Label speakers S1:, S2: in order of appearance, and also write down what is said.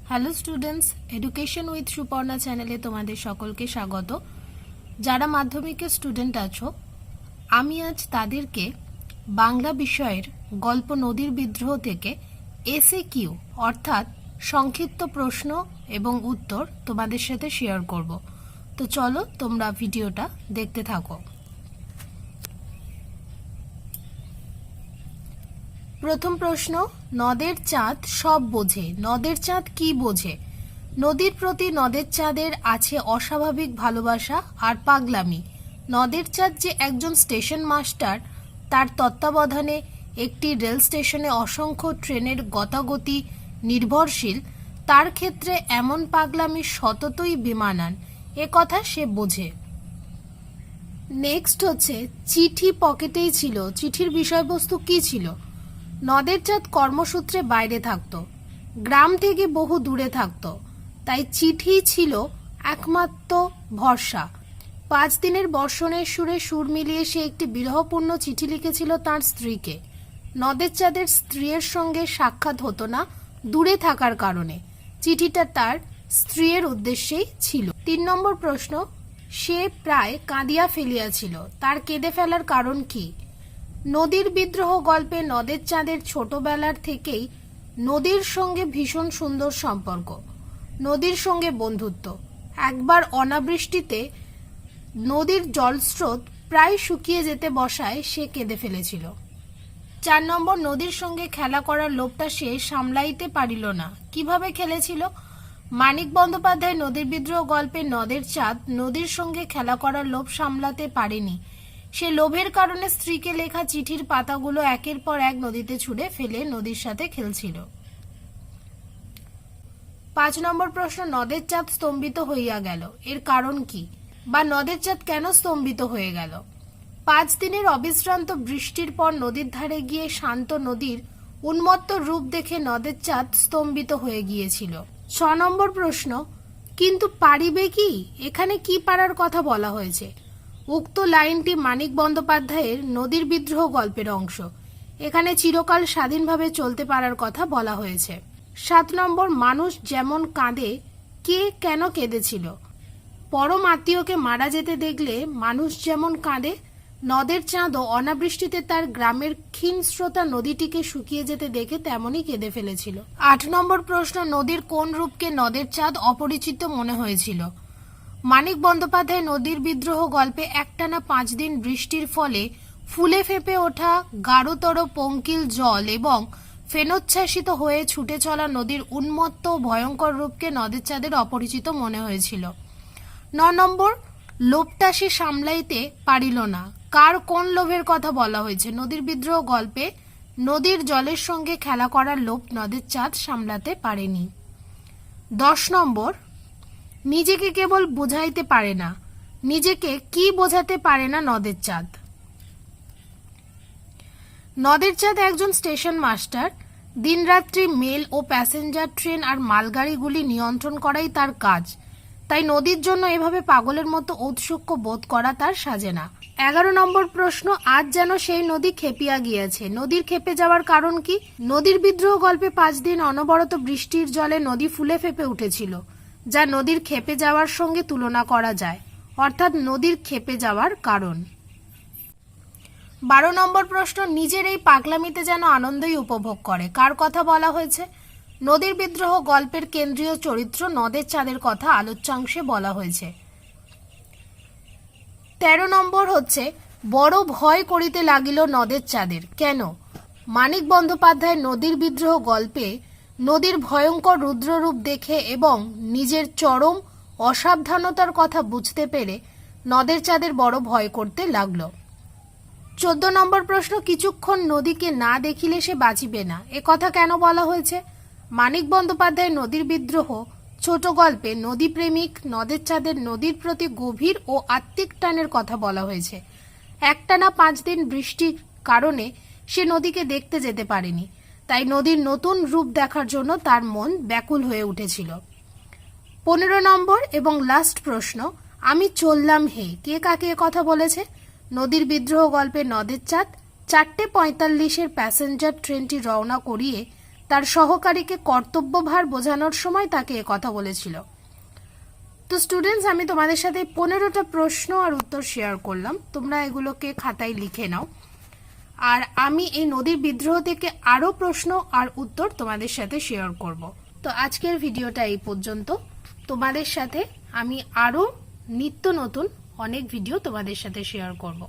S1: Hello students, education with Suparna চ্যানেলে তোমাদের সকলকে স্বাগত। যারা মাধ্যমিকের স্টুডেন্ট আছো, আমি আজ তাদেরকে বাংলা বিষয়ের গল্প নদীর বিদ্রোহ থেকে এসএকিউ অর্থাৎ সংক্ষিপ্ত প্রশ্ন এবং উত্তর তোমাদের সাথে শেয়ার করব। তো চলো তোমরা ভিডিওটা দেখতে থাকো। প্রথম প্রশ্ন, নদের চাঁদ সব বোঝে। নদের চাঁদ কি বোঝে? নদীর প্রতি নদের চাঁদের আছে অস্বাভাবিক ভালোবাসা আর পাগলামি। নদের চাঁদ যে একজন স্টেশন মাস্টার, তার তত্ত্বাবধানে একটি রেল স্টেশনে অসংখ্য ট্রেনের গতাগতি নির্ভরশীল, তার ক্ষেত্রে এমন পাগলামি সততই বেমানান, এ কথা সে বোঝে। নেক্সট হচ্ছে, চিঠি পকেটেই ছিল। চিঠির বিষয়বস্তু কি ছিল? নদের চাঁদ কর্মসূত্রে বাইরে থাকত, গ্রাম থেকে বহু দূরে থাকত, তাই চিঠি ছিল একমাত্র ভরসা। 5 দিনের বর্ষণের সুরে সুর মিলিয়ে সে একটি বিরহপূর্ণ চিঠি লিখেছিল তার স্ত্রীকে। নদের চাঁদের স্ত্রীর সঙ্গে সাক্ষাৎ হতো না দূরে থাকার কারণে। চিঠিটা তার স্ত্রীর উদ্দেশ্যেই ছিল। 3 নম্বর প্রশ্ন, সে প্রায় কাঁদিয়া ফেলিয়াছিল। তার কেঁদে ফেলার কারণ কি? নদীর বিদ্রোহ গল্পে নদের চাঁদের ছোটবেলার থেকেই নদীর সঙ্গে ভীষণ সুন্দর সম্পর্ক, নদীর সঙ্গে বন্ধুত্ব। একবার অনাবৃষ্টিতে নদীর জলস্রোত প্রায় শুকিয়ে যেতে বসায় সে কেঁদে ফেলেছিল। 4 নম্বর, নদীর সঙ্গে খেলা করার লোভটা সে সামলাইতে পারিল না। কিভাবে খেলেছিল? মানিক বন্দ্যোপাধ্যায় নদীর বিদ্রোহ গল্পে নদের চাঁদ নদীর সঙ্গে খেলা করার লোভ সামলাতে পারেনি। সে লোভের কারণে স্ত্রীকে লেখা চিঠির পাতাগুলো একের পর এক নদীতে ছুঁড়ে ফেলে নদীর সাথে খেলছিল। 5 নম্বর প্রশ্ন, নদের চাঁদ স্তম্ভিত হইয়া গেল, এর কারণ কি? বা নদের চাঁদ কেন স্তম্ভিত হয়ে গেল? 5 দিনের অবিশ্রান্ত বৃষ্টির পর নদীর ধারে গিয়ে শান্ত নদীর উন্মত্ত রূপ দেখে নদের চাঁদ স্তম্ভিত হয়ে গিয়েছিল। 6 নম্বর প্রশ্ন, কিন্তু পারিবে কি? এখানে কি পারার কথা বলা হয়েছে? উক্ত লাইনটি মানিক বন্দ্যোপাধ্যায়ের নদীর বিদ্রোহ গল্পের অংশ। এখানে চিরকাল স্বাধীনভাবে চলতে পারার কথা বলা হয়েছে। 7 নম্বর, মানুষ যেমন কাঁদে, কে কেন কেঁদেছিল? পরম আত্মীয়কে মারা যেতে দেখলে মানুষ যেমন কাঁদে, নদের চাঁদও অনাবৃষ্টিতে তার গ্রামের ক্ষীণস্রোতা নদীটিকে শুকিয়ে যেতে দেখে তেমনই কেঁদে ফেলেছিল। 8 নম্বর প্রশ্ন, নদীর কোন রূপকে নদের চাঁদ অপরিচিত মনে হয়েছিল? মানিক বন্দ্যোপাধ্যায় নদীর বিদ্রোহ গল্পে একটানা 5 দিন বৃষ্টির ফলে ফুলে ফেঁপে ওঠা গাঢ়তর পঙ্কিল জল এবং ফেনোচ্ছ্বাসিত হয়ে ছুটে চলা নদীর উন্মত্ত ভয়ঙ্কর রূপকে নদের চাঁদের অপরিচিত মনে হয়েছিল। 9 নম্বর, লোভটা সে সামলাইতে পারিল না। কার কোন লোভের কথা বলা হয়েছে? নদীর বিদ্রোহ গল্পে নদীর জলের সঙ্গে খেলা করার লোভ নদের চাঁদ সামলাতে পারেনি। 10 নম্বর, নিজেকে কেবল বোঝাইতে পারে না। নিজেকে কি বোঝাতে পারে না নদের চাঁদ? নদের চাঁদ একজন স্টেশন মাস্টার। দিনরাত্রি মেল ও প্যাসেঞ্জার ট্রেন আর মালগাড়িগুলি নিয়ন্ত্রণ করাই তার কাজ। তাই নদীর জন্য এভাবে পাগলের মতো ঔৎসুক্য বোধ করা তার সাজে না। 11 নম্বর প্রশ্ন, আজ যেন সেই নদী খেপিয়া গিয়েছে। নদীর খেপে যাওয়ার কারণ কি? নদীর বিদ্রোহ গল্পে 5 দিন অনবরত বৃষ্টির জলে নদী ফুলে ফেপে উঠেছিল, যা নদীর খেপে যাওয়ার সঙ্গে তুলনা করা যায়, অর্থাৎ নদীর খেপে যাওয়ার কারণ। 12 নম্বর প্রশ্ন, নিজের এই পাগলামিতে যেন আনন্দই উপভোগ করে। কার কথা বলা হয়েছে? নদীর বিদ্রোহ গল্পের কেন্দ্রীয় চরিত্র নদের চাঁদের কথা আলোচ্যাংশে বলা হয়েছে। 13 নম্বর হচ্ছে, বড় ভয় করিতে লাগিল নদের চাঁদের। কেন? মানিক বন্দ্যোপাধ্যায় নদীর বিদ্রোহ গল্পে নদীর ভয়ঙ্কর রুদ্ররূপ দেখে এবং নিজের চরম অসাবধানতার কথা বুঝতে পেরে নদের চাঁদের বড় ভয় করতে লাগল। 14 নম্বর প্রশ্ন, কিছুক্ষণ নদীকে না দেখিলে সে বাঁচিবে না, এ কথা কেন বলা হয়েছে? মানিক বন্দ্যোপাধ্যায় নদীর বিদ্রোহ ছোট গল্পে নদী প্রেমিক নদের চাঁদের নদীর প্রতি গভীর ও আত্মিক টানের কথা বলা হয়েছে। একটানা 5 দিন বৃষ্টির কারণে সে নদীকে দেখতে যেতে পারেনি, তাই নদীর নতুন রূপ দেখার জন্য তার মন ব্যাকুল হয়ে উঠেছিল। 15 নম্বর এবং লাস্ট প্রশ্ন, আমি চললাম হে, কে কাকে কথা বলেছে? নদীর বিদ্রোহ গল্পে নদের চাঁদ 4:45 প্যাসেঞ্জার ট্রেনটি রওনা করিয়ে তার সহকারীকে কর্তব্যভার বোঝানোর সময় তাকে কথা বলেছিল। তো স্টুডেন্টস, আমি তোমাদের সাথে 15টা প্রশ্ন আর উত্তর শেয়ার করলাম, তোমরা এগুলোকে খাতায় লিখে নাও। আর আমি এই নদীর বিদ্রোহ থেকে আরো প্রশ্ন আর উত্তর তোমাদের সাথে শেয়ার করব। তো আজকের ভিডিওটা এই পর্যন্ত। তোমাদের সাথে আমি আরো নিত্য নতুন অনেক ভিডিও তোমাদের সাথে শেয়ার করব।